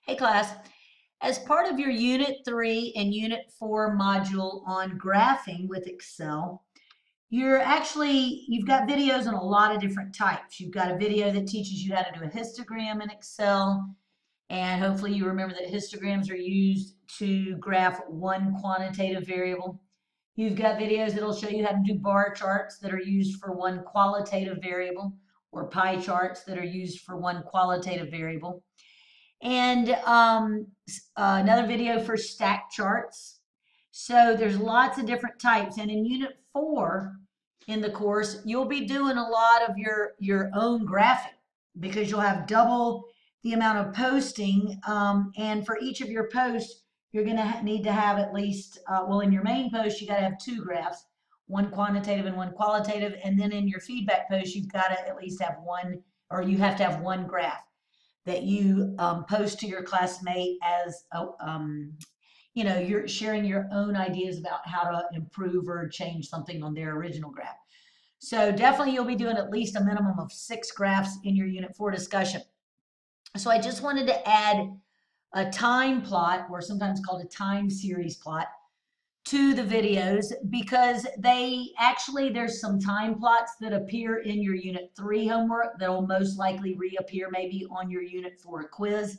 Hey class, as part of your Unit 3 and Unit 4 module on graphing with Excel, you've got videos on a lot of different types. You've got a video that teaches you how to do a histogram in Excel, and hopefully you remember that histograms are used to graph one quantitative variable. You've got videos that'll show you how to do bar charts that are used for one qualitative variable, or pie charts that are used for one qualitative variable. And another video for stack charts. So there's lots of different types. And in Unit 4 in the course, you'll be doing a lot of your own graphing because you'll have double the amount of posting. And for each of your posts, you're going to need to have at least, well, in your main post, you got to have two graphs, one quantitative and one qualitative. And then in your feedback post, you've got to at least have one, or you have to have one graph that you post to your classmate as you're sharing your own ideas about how to improve or change something on their original graph. So definitely you'll be doing at least a minimum of 6 graphs in your Unit 4 discussion. So I just wanted to add a time plot, or sometimes called a time series plot, to the videos because there's some time plots that appear in your Unit 3 homework that will most likely reappear maybe on your Unit 4 quiz.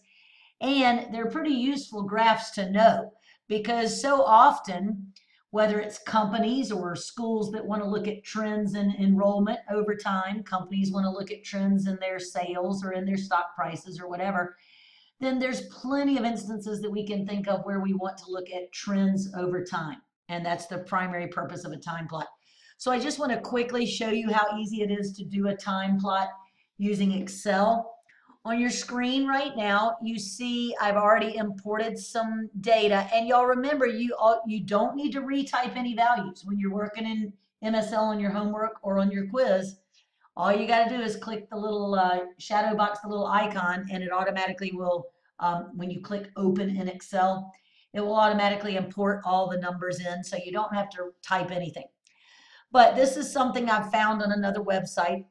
And they're pretty useful graphs to know because so often, whether it's companies or schools that want to look at trends in enrollment over time, companies want to look at trends in their sales or in their stock prices or whatever, then there's plenty of instances that we can think of where we want to look at trends over time. And that's the primary purpose of a time plot. So I just want to quickly show you how easy it is to do a time plot using Excel. On your screen right now, you see I've already imported some data. And y'all remember, you don't need to retype any values when you're working in MSL on your homework or on your quiz. All you got to do is click the little shadow box, the little icon, and it automatically will, when you click open in Excel, it will automatically import all the numbers in, so you don't have to type anything. But this is something I've found on another website.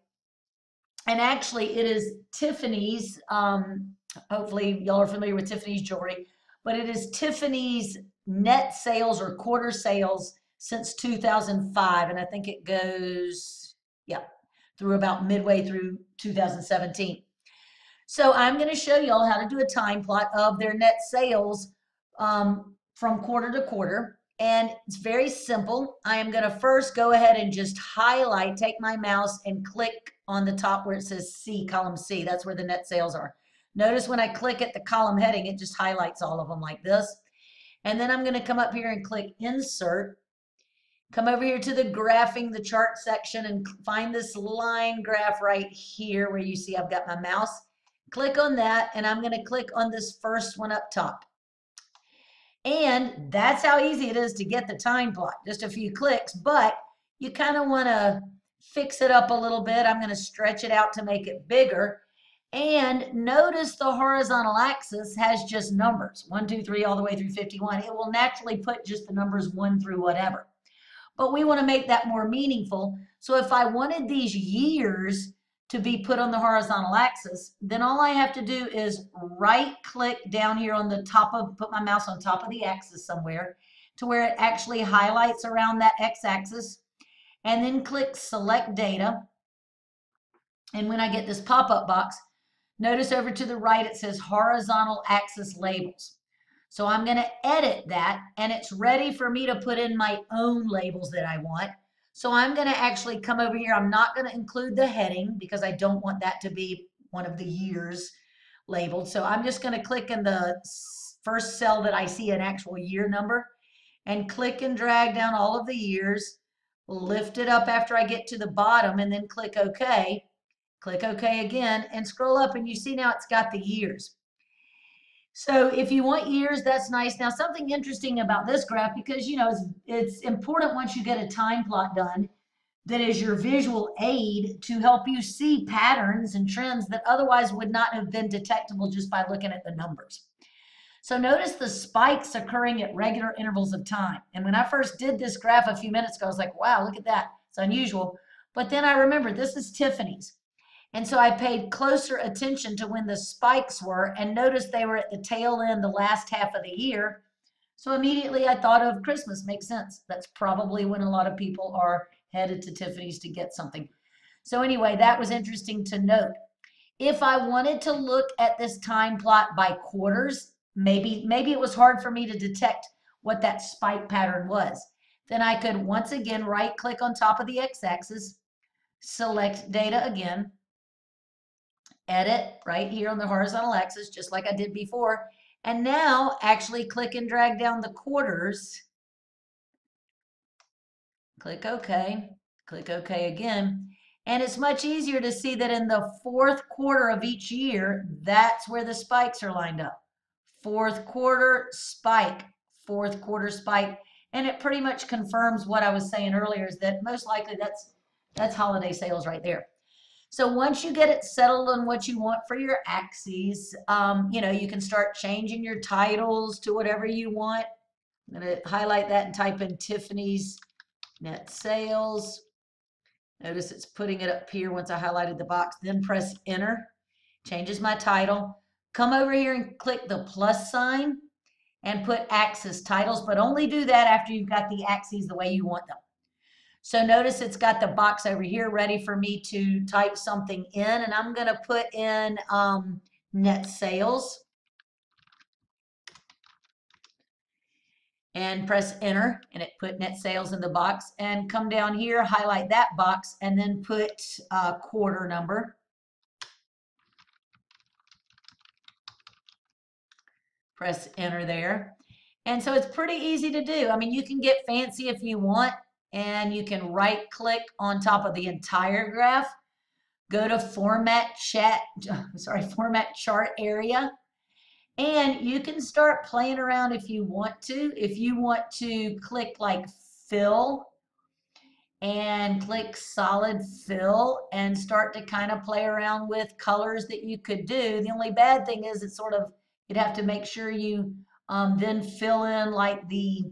And actually, it is Tiffany's. Hopefully, y'all are familiar with Tiffany's jewelry, but it is Tiffany's net sales or quarter sales since 2005. And I think it goes, yeah, through about midway through 2017. So I'm going to show y'all how to do a time plot of their net sales from quarter to quarter. And it's very simple. I am going to first go ahead and just highlight, take my mouse and click on the top where it says C, column C. That's where the net sales are. Notice when I click at the column heading, it just highlights all of them like this. And then I'm going to come up here and click Insert. Come over here to the graphing, the chart section, and find this line graph right here where you see I've got my mouse. Click on that, and I'm going to click on this first one up top. And that's how easy it is to get the time plot. Just a few clicks, but you kind of want to fix it up a little bit. I'm going to stretch it out to make it bigger. And notice the horizontal axis has just numbers, 1, 2, 3, all the way through 51. It will naturally put just the numbers 1 through whatever. But we want to make that more meaningful. So if I wanted these years to be put on the horizontal axis, then all I have to do is right click down here on the top of, put my mouse on top of the axis somewhere to where it actually highlights around that x-axis, and then click select data. And when I get this pop-up box, notice over to the right it says horizontal axis labels. So I'm going to edit that, and it's ready for me to put in my own labels that I want. So I'm going to actually come over here. I'm not going to include the heading because I don't want that to be one of the years labeled. So I'm just going to click in the first cell that I see an actual year number and click and drag down all of the years, lift it up after I get to the bottom, and then click OK. Click OK again and scroll up, and you see now it's got the years. So if you want years, that's nice. Now, something interesting about this graph, because, you know, it's important once you get a time plot done, that is your visual aid to help you see patterns and trends that otherwise would not have been detectable just by looking at the numbers. So notice the spikes occurring at regular intervals of time. And when I first did this graph a few minutes ago, I was like, wow, look at that. It's unusual. But then I remembered this is Tiffany's. And so I paid closer attention to when the spikes were and noticed they were at the tail end, the last half of the year. So immediately I thought of Christmas. Makes sense. That's probably when a lot of people are headed to Tiffany's to get something. So anyway, that was interesting to note. If I wanted to look at this time plot by quarters, maybe it was hard for me to detect what that spike pattern was. Then I could once again right click on top of the x-axis, select data again, edit right here on the horizontal axis, just like I did before. And now actually click and drag down the quarters. Click OK. Click OK again. And it's much easier to see that in the fourth quarter of each year, that's where the spikes are lined up. Fourth quarter spike, fourth quarter spike. And it pretty much confirms what I was saying earlier, is that most likely that's holiday sales right there. So once you get it settled on what you want for your axes, you know, you can start changing your titles to whatever you want. I'm going to highlight that and type in Tiffany's net sales. Notice it's putting it up here once I highlighted the box. Then press enter. Changes my title. Come over here and click the plus sign and put axis titles, but only do that after you've got the axes the way you want them. So notice it's got the box over here ready for me to type something in, and I'm going to put in net sales and press enter, and it put net sales in the box. And come down here, highlight that box, and then put quarter number. Press enter there. And so it's pretty easy to do. I mean, you can get fancy if you want, and you can right click on top of the entire graph, go to format chart area, and you can start playing around if you want to. If you want to click like fill and click solid fill and start to kind of play around with colors that you could do. The only bad thing is it's sort of, you'd have to make sure you then fill in like the,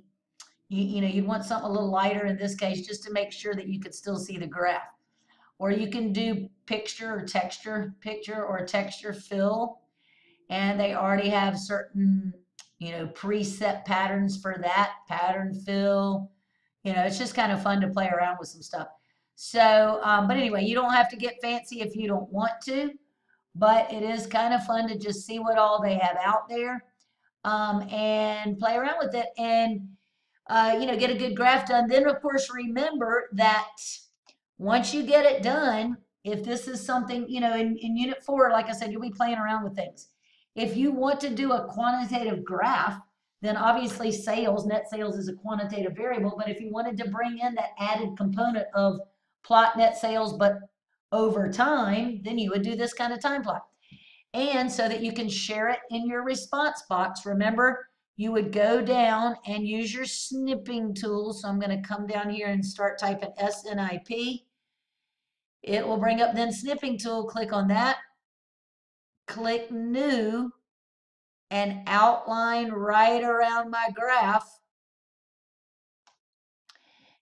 you know, you'd want something a little lighter in this case, just to make sure that you could still see the graph. Or you can do picture or texture fill, and they already have certain, you know, preset patterns for that, pattern fill. You know, it's just kind of fun to play around with some stuff. So, but anyway, you don't have to get fancy if you don't want to, but it is kind of fun to just see what all they have out there, and play around with it, and, you know, get a good graph done. Then, of course, remember that once you get it done, if this is something, you know, in Unit 4, like I said, you'll be playing around with things. If you want to do a quantitative graph, then obviously sales, net sales is a quantitative variable. But if you wanted to bring in that added component of plot net sales, but over time, then you would do this kind of time plot. And so that you can share it in your response box, remember, you would go down and use your snipping tool. So I'm going to come down here and start typing SNIP. It will bring up then snipping tool. Click on that. Click new and outline right around my graph.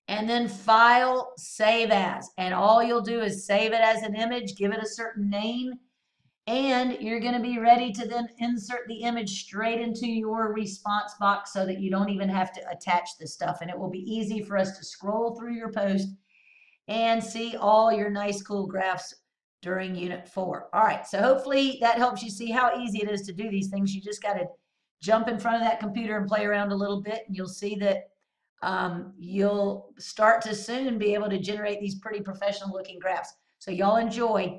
And then file, save as. And all you'll do is save it as an image, give it a certain name, and you're going to be ready to then insert the image straight into your response box so that you don't even have to attach this stuff. And it will be easy for us to scroll through your post and see all your nice, cool graphs during Unit 4. All right, so hopefully that helps you see how easy it is to do these things. You just got to jump in front of that computer and play around a little bit, and you'll see that you'll start to soon be able to generate these pretty professional looking graphs. So y'all enjoy.